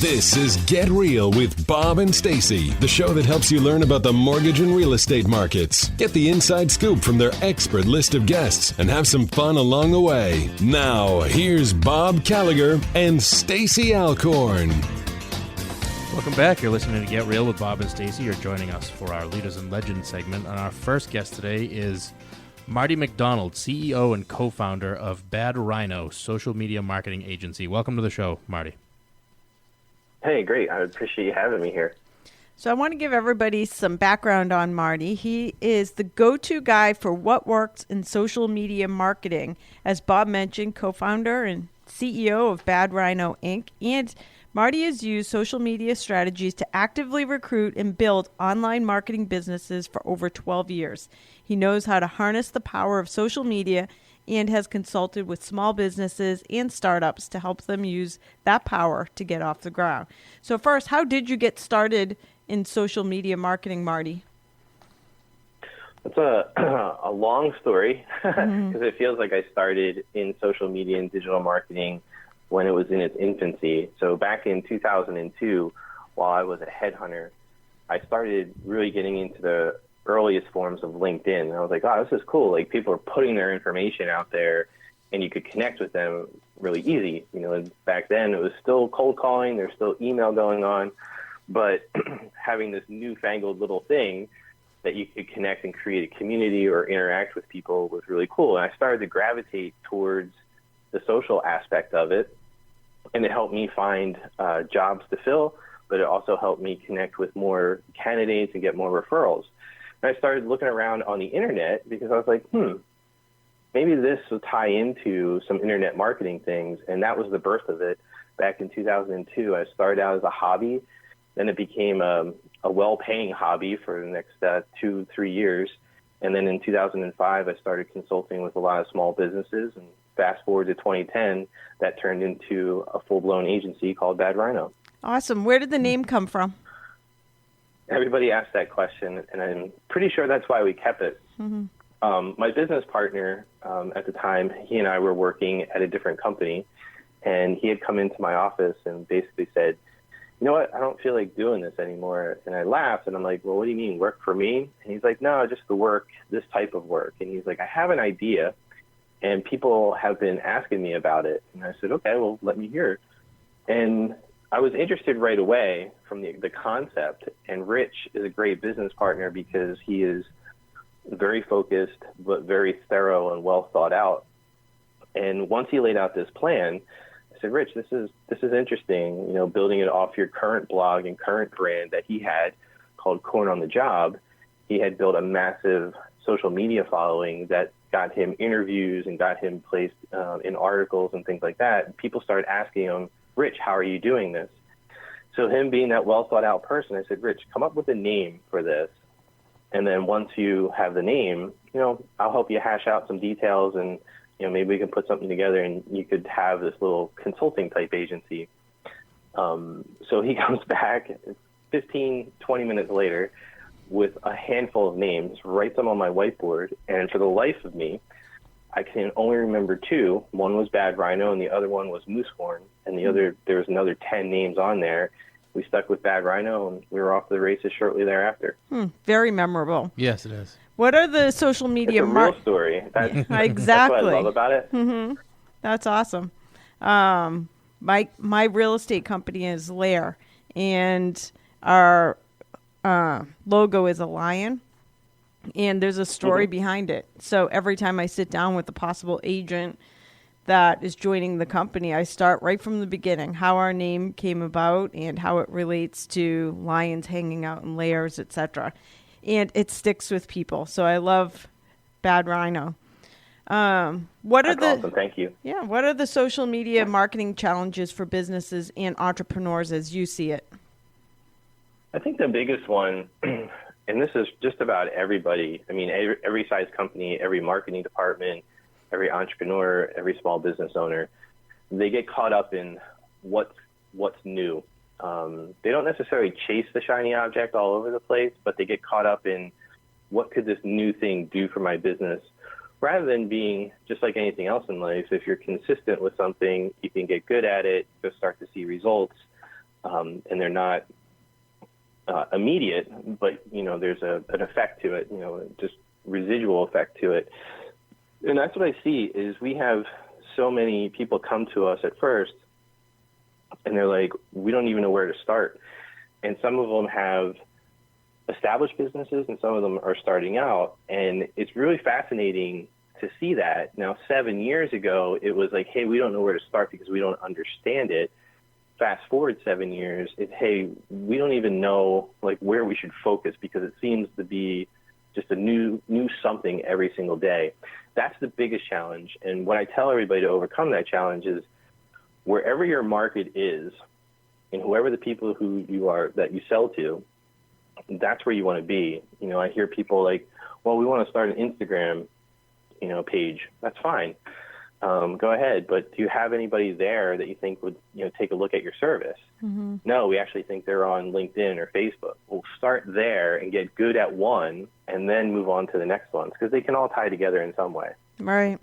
This is Get Real with Bob and Stacy, the show that helps you learn about the mortgage and real estate markets. Get the inside scoop from their expert list of guests and have some fun along the way. Now, here's Bob Gallagher and Stacy Alcorn. Welcome back. You're listening to Get Real with Bob and Stacy. You're joining us for our Leaders and Legends segment. And our first guest today is Marty McDonald, CEO and co-founder of Bad Rhino, social media marketing agency. Welcome to the show, Marty. Hey, great. I appreciate you having me here. So I want to give everybody some background on Marty. He is the go-to guy for what works in social media marketing. As Bob mentioned, co-founder and CEO of Bad Rhino, Inc. And Marty has used social media strategies to actively recruit and build online marketing businesses for over 12 years. He knows how to harness the power of social media and has consulted with small businesses and startups to help them use that power to get off the ground. So first, how did you get started in social media marketing, Marty? It's a long story because it feels like I started in social media and digital marketing when it was in its infancy. So back in 2002, while I was a headhunter, I started really getting into the earliest forms of LinkedIn. And I was like, oh, this is cool. Like, people are putting their information out there and you could connect with them really easy. You know, back then it was still cold calling, there's still email going on, but having this newfangled little thing that you could connect and create a community or interact with people was really cool. And I started to gravitate towards the social aspect of it, and it helped me find jobs to fill, but it also helped me connect with more candidates and get more referrals. And I started looking around on the internet because I was like, maybe this will tie into some internet marketing things. And that was the birth of it. Back in 2002, I started out as a hobby. Then it became a well-paying hobby for the next 2-3 years. And then in 2005, I started consulting with a lot of small businesses. And fast forward to 2010, that turned into a full-blown agency called Bad Rhino. Awesome. Where did the name come from? Everybody asked that question, and I'm pretty sure that's why we kept it. My business partner at the time, he and I were working at a different company, and he had come into my office and basically said, you know what, I don't feel like doing this anymore. And I laughed, and I'm like, well, what do you mean, work for me? And he's like, no, just the work, this type of work. And he's like, I have an idea, and people have been asking me about it. And I said, okay, well, let me hear. And I was interested right away from the concept, and Rich is a great business partner because he is very focused but very thorough and well thought out. And once he laid out this plan, I said, Rich, this is interesting, you know, building it off your current blog and current brand that he had called Corn on the Job. He had built a massive social media following that got him interviews and got him placed in articles and things like that. And people started asking him, Rich, how are you doing this? So him being that well-thought-out person, I said, Rich, come up with a name for this. And then once you have the name, you know, I'll help you hash out some details, and, you know, maybe we can put something together and you could have this little consulting-type agency. So he comes back 15, 20 minutes later with a handful of names, writes them on my whiteboard, and for the life of me, I can only remember two. One was Bad Rhino, and the other one was Moosehorn. And there was another 10 names on there. We stuck with Bad Rhino, and we were off to the races shortly thereafter. Very memorable. Yes, it is. What are the social media? It's a real story. Exactly. That's what I love about it. That's awesome. My real estate company is Lair, and our logo is a lion. And there's a story behind it. So every time I sit down with a possible agent that is joining the company, I start right from the beginning, how our name came about and how it relates to lions hanging out in lairs, etc. And it sticks with people. So I love Bad Rhino. That's awesome. Thank you. Yeah. What are the social media marketing challenges for businesses and entrepreneurs as you see it? I think the biggest one, and this is just about everybody. I mean, every size company, every marketing department, every entrepreneur, every small business owner, they get caught up in what's new. They don't necessarily chase the shiny object all over the place, but they get caught up in what could this new thing do for my business, rather than being just like anything else in life. If you're consistent with something, you can get good at it, you'll start to see results. and they're not immediate, but there's an effect to it, just residual effect to it. And that's what I see is we have so many people come to us at first, and they're like, we don't even know where to start. And some of them have established businesses, and some of them are starting out. And it's really fascinating to see that. Now, 7 years ago, it was like, hey, we don't know where to start because we don't understand it. Fast forward 7 years, it's, hey, we don't even know like where we should focus because it seems to be just a new something every single day. That's the biggest challenge. And what I tell everybody to overcome that challenge is wherever your market is and whoever the people who you are that you sell to, that's where you want to be. I hear people like, well, we want to start an Instagram, page. That's fine. Go ahead. But do you have anybody there that you think would, take a look at your service? Mm-hmm. No, we actually think they're on LinkedIn or Facebook. We'll start there and get good at one and then move on to the next ones because they can all tie together in some way. Right.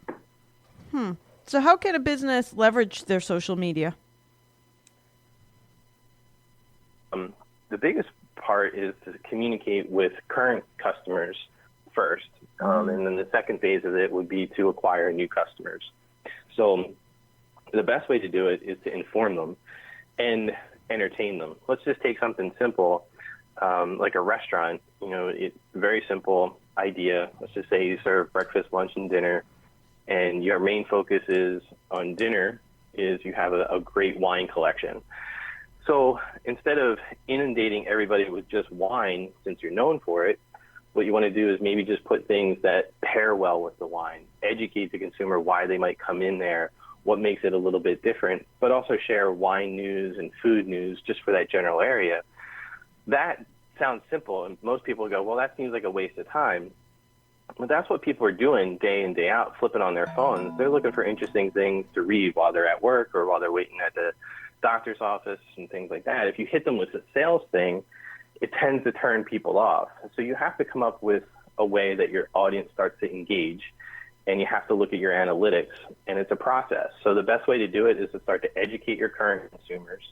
So how can a business leverage their social media? The biggest part is to communicate with current customers first. And then the second phase of it would be to acquire new customers. So the best way to do it is to inform them and entertain them. Let's just take something simple, like a restaurant. It's a very simple idea. Let's just say you serve breakfast, lunch, and dinner, and your main focus is on dinner is you have a great wine collection. So instead of inundating everybody with just wine, since you're known for it, what you want to do is maybe just put things that pair well with the wine, educate the consumer why they might come in there, what makes it a little bit different, but also share wine news and food news just for that general area. That sounds simple, and most people go, well, that seems like a waste of time. But that's what people are doing day in, day out, flipping on their phones. They're looking for interesting things to read while they're at work or while they're waiting at the doctor's office and things like that. If you hit them with a sales thing, it tends to turn people off. So you have to come up with a way that your audience starts to engage, and you have to look at your analytics, and it's a process. So the best way to do it is to start to educate your current consumers,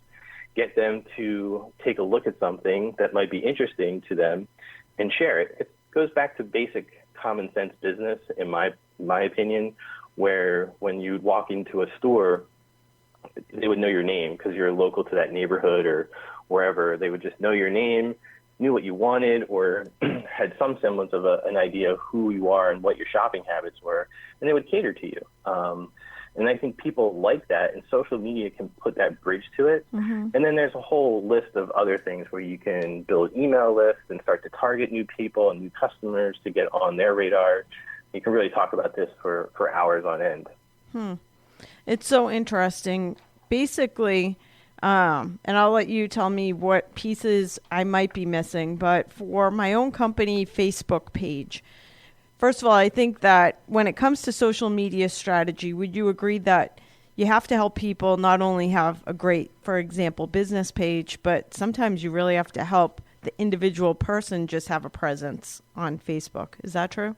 get them to take a look at something that might be interesting to them, and share it. It goes back to basic common sense business, in my opinion, where when you walk into a store, they would know your name because you're local to that neighborhood or wherever. They would just know your name, knew what you wanted, or had some semblance of an idea of who you are and what your shopping habits were, and they would cater to you. And I think people like that, and social media can put that bridge to it. Mm-hmm. And then there's a whole list of other things where you can build email lists and start to target new people and new customers to get on their radar. You can really talk about this for hours on end. It's so interesting. Basically, and I'll let you tell me what pieces I might be missing, but for my own company Facebook page, first of all, I think that when it comes to social media strategy, would you agree that you have to help people not only have a great, for example, business page, but sometimes you really have to help the individual person just have a presence on Facebook? Is that true?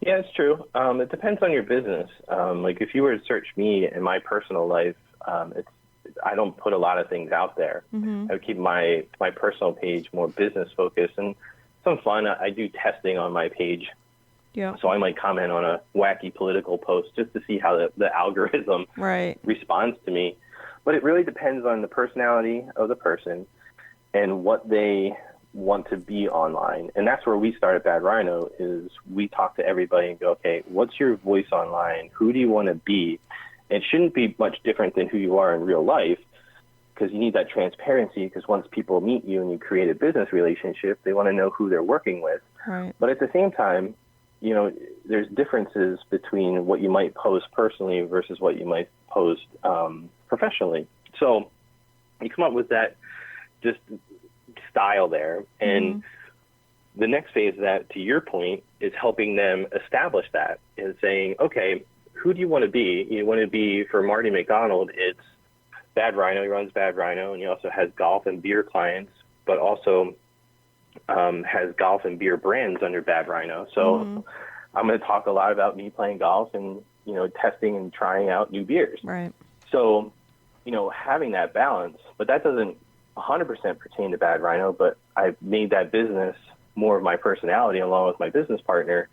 Yeah, it's true. It depends on your business. Like if you were to search me in my personal life, I don't put a lot of things out there. Mm-hmm. I would keep my personal page more business focused and some fun. I do testing on my page. Yeah. So I might comment on a wacky political post just to see how the algorithm responds to me. But it really depends on the personality of the person and what they want to be online. And that's where we start at Bad Rhino is we talk to everybody and go, okay, what's your voice online? Who do you want to be? It shouldn't be much different than who you are in real life because you need that transparency because once people meet you and you create a business relationship, they want to know who they're working with. Right. But at the same time, there's differences between what you might post personally versus what you might post professionally. So you come up with that just style there. And the next phase of that, to your point, is helping them establish that and saying, okay, who do you want to be? You want to be, for Marty McDonald, it's Bad Rhino. He runs Bad Rhino, and he also has golf and beer clients, but also has golf and beer brands under Bad Rhino. So I'm going to talk a lot about me playing golf and, testing and trying out new beers. Right. So having that balance, but that doesn't 100% pertain to Bad Rhino, but I've made that business more of my personality along with my business partner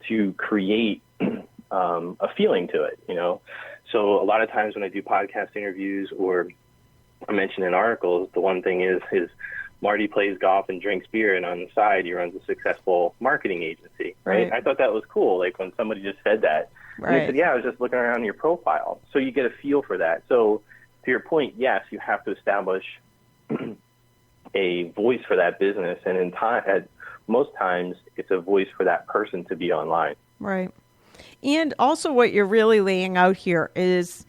to create a feeling to it, So a lot of times when I do podcast interviews or I mention in articles, the one thing is Marty plays golf and drinks beer, and on the side he runs a successful marketing agency, right? I thought that was cool, like when somebody just said that. Right. And they said, yeah, I was just looking around your profile. So you get a feel for that. So to your point, yes, you have to establish a voice for that business, and most times it's a voice for that person to be online. Right. And also what you're really laying out here is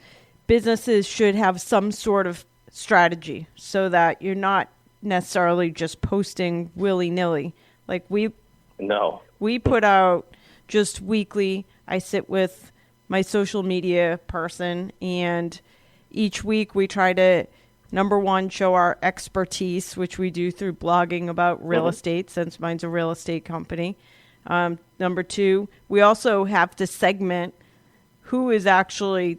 businesses should have some sort of strategy so that you're not necessarily just posting willy-nilly. Like we put out just weekly. I sit with my social media person, and each week we try to, number one, show our expertise, which we do through blogging about real estate, since mine's a real estate company. Number two, we also have to segment who is actually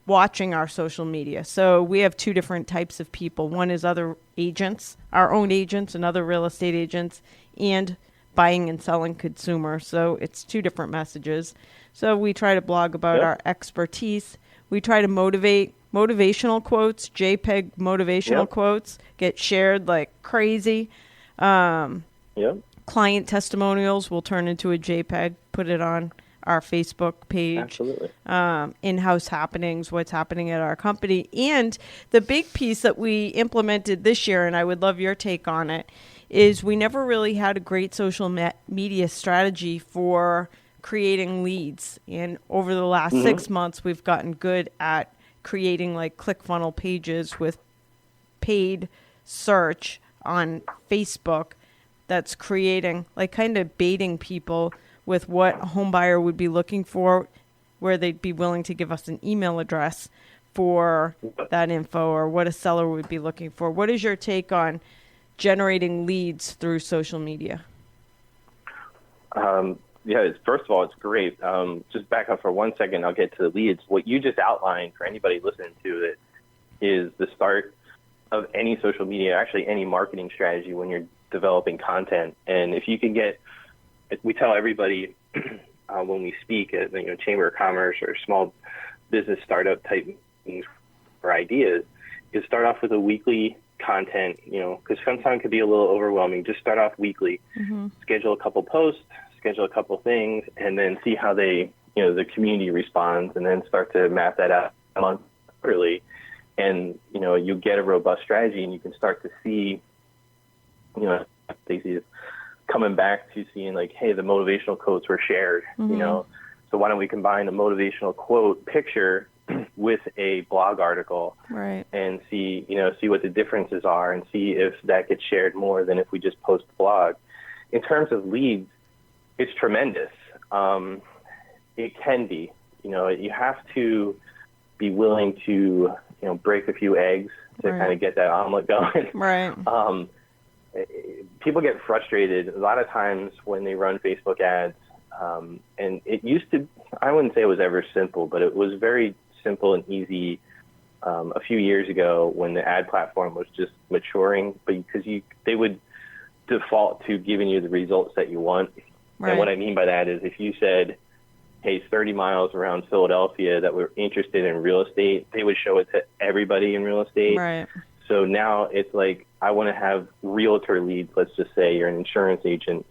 watching our social media. So we have two different types of people. One is other agents, our own agents and other real estate agents, and buying and selling consumers. So it's two different messages. So we try to blog about our expertise. We try to motivational quotes, JPEG motivational quotes get shared like crazy. Client testimonials will turn into a JPEG, put it on our Facebook page. Absolutely. In-house happenings, what's happening at our company. And the big piece that we implemented this year, and I would love your take on it, is we never really had a great social media strategy for creating leads. And over the last 6 months, we've gotten good at creating like ClickFunnels pages with paid search on Facebook that's creating, like kind of baiting people with what a home buyer would be looking for, where they'd be willing to give us an email address for that info, or what a seller would be looking for. What is your take on generating leads through social media? First of all, it's great. Just back up for 1 second. I'll get to the leads. What you just outlined for anybody listening to it is the start of any social media, actually any marketing strategy when you're developing content. And if you can we tell everybody when we speak at Chamber of Commerce or small business startup type meetings or ideas, is start off with a weekly content, because sometimes it could be a little overwhelming. Just start off weekly, schedule a couple posts, schedule a couple things, and then see how the community responds, and then start to map that out monthly. And, you get a robust strategy, and you can start to see, Stacey is coming back to seeing like, hey, the motivational quotes were shared, so why don't we combine a motivational quote picture with a blog article, right? And see what the differences are, and see if that gets shared more than if we just post the blog. In terms of leads, it's tremendous. It can be, you have to be willing to, break a few eggs to kind of get that omelet going. Right. People get frustrated a lot of times when they run Facebook ads. And it used to, I wouldn't say it was ever simple, but it was very simple and easy a few years ago when the ad platform was just maturing, but because they would default to giving you the results that you want. Right. And what I mean by that is if you said, hey, 30 miles around Philadelphia that we're interested in real estate, they would show it to everybody in real estate. Right. So now it's like, I want to have realtor leads. Let's just say you're an insurance agent.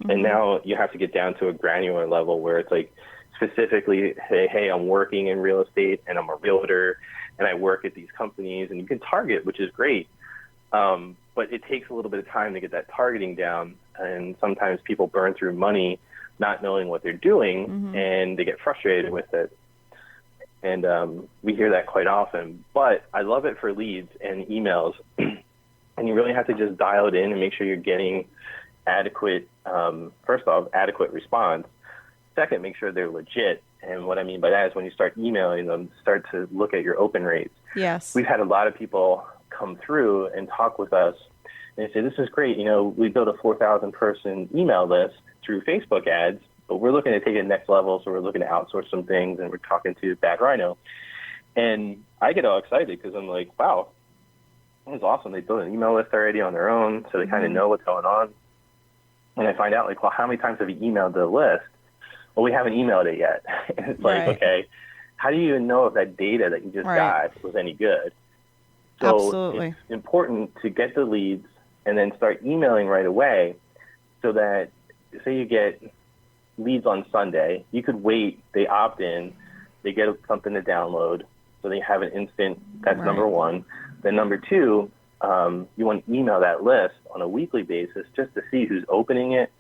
And now you have to get down to a granular level where it's like specifically say, hey, I'm working in real estate and I'm a realtor and I work at these companies, and you can target, which is great. But it takes a little bit of time to get that targeting down. And sometimes people burn through money not knowing what they're doing, and they get frustrated with it. And we hear that quite often. But I love it for leads and emails. And you really have to just dial it in and make sure you're getting adequate, first off, adequate response. Second, make sure they're legit. And what I mean by that is when you start emailing them, start to look at your open rates. Yes. We've had a lot of people come through and talk with us. And they say, this is great. We built a 4,000 person email list through Facebook ads, but we're looking to take it next level. So we're looking to outsource some things, and we're talking to Bad Rhino. And I get all excited because I'm like, wow, that was awesome. They built an email list already on their own, so they kind of know what's going on. And I find out, like, well, how many times have you emailed the list? Well, we haven't emailed it yet. And it's like, okay, how do you even know if that data that you just got was any good? So Absolutely. It's important to get the leads and then start emailing right away so that, say you get leads on Sunday, you could wait, they opt in, they get something to download, so they have an instant, that's number one. Then number two, you want to email that list on a weekly basis just to see who's opening it,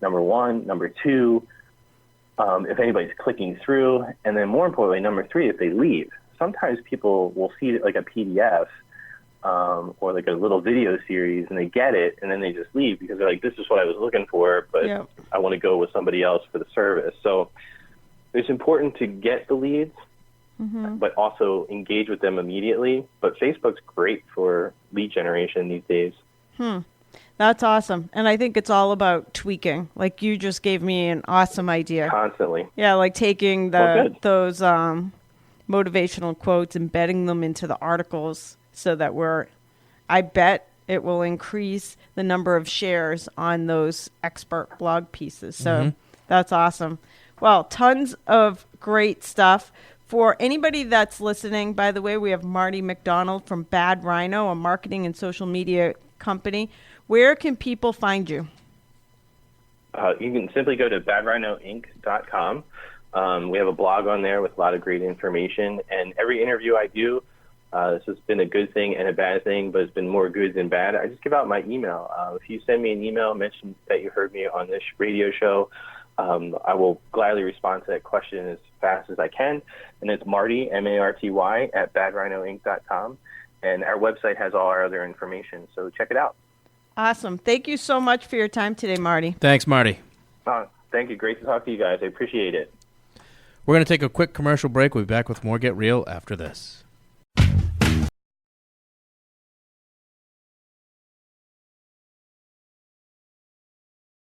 number one. Number two, if anybody's clicking through. And then more importantly, number three, if they leave. Sometimes people will see like a PDF or like a little video series, and they get it, and then they just leave because they're like, this is what I was looking for, but I want to go with somebody else for the service. So it's important to get the leads, but also engage with them immediately. But Facebook's great for lead generation these days. That's awesome. And I think it's all about tweaking. Like you just gave me an awesome idea. Constantly. Yeah, like taking those motivational quotes, embedding them into the articles so that I bet it will increase the number of shares on those expert blog pieces. So that's awesome. Well, tons of great stuff. For anybody that's listening, by the way, we have Marty McDonald from Bad Rhino, a marketing and social media company. Where can people find you? You can simply go to badrhinoinc.com. We have a blog on there with a lot of great information. And every interview I do, this has been a good thing and a bad thing, but it's been more good than bad. I just give out my email. If you send me an email, mention that you heard me on this radio show, I will gladly respond to that question as fast as I can. And it's Marty, M-A-R-T-Y, at badrhinoinc.com. And our website has all our other information, so check it out. Awesome. Thank you so much for your time today, Marty. Thanks, Marty. Thank you. Great to talk to you guys. I appreciate it. We're going to take a quick commercial break. We'll be back with more Get Real after this.